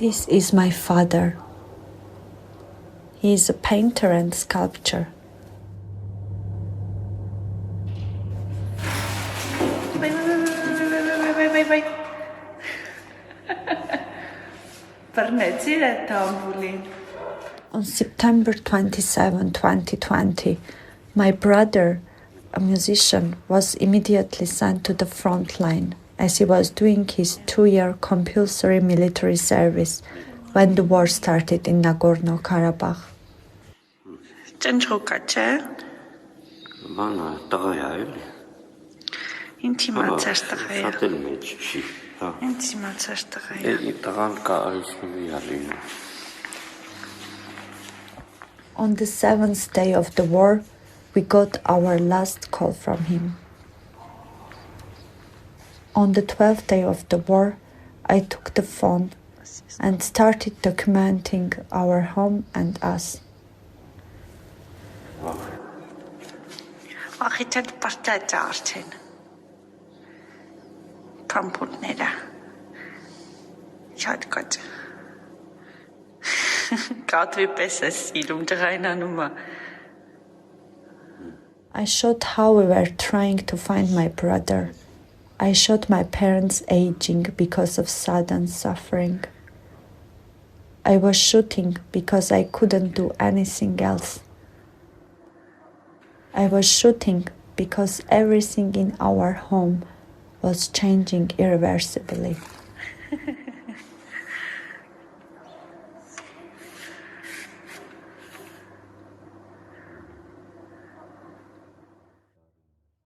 This is my father. He is a painter and sculptor. Wait. On September 27, 2020, my brother, a musician, was immediately sent to the front line as he was doing his 2-year compulsory military service when the war started in Nagorno-Karabakh. On the 7th day of the war, we got our last call from him. On the 12th day of the war, I took the phone and started documenting our home and us. I shot how we were trying to find my brother. I shot my parents aging because of sudden suffering. I was shooting because I couldn't do anything else. I was shooting because everything in our home was changing irreversibly.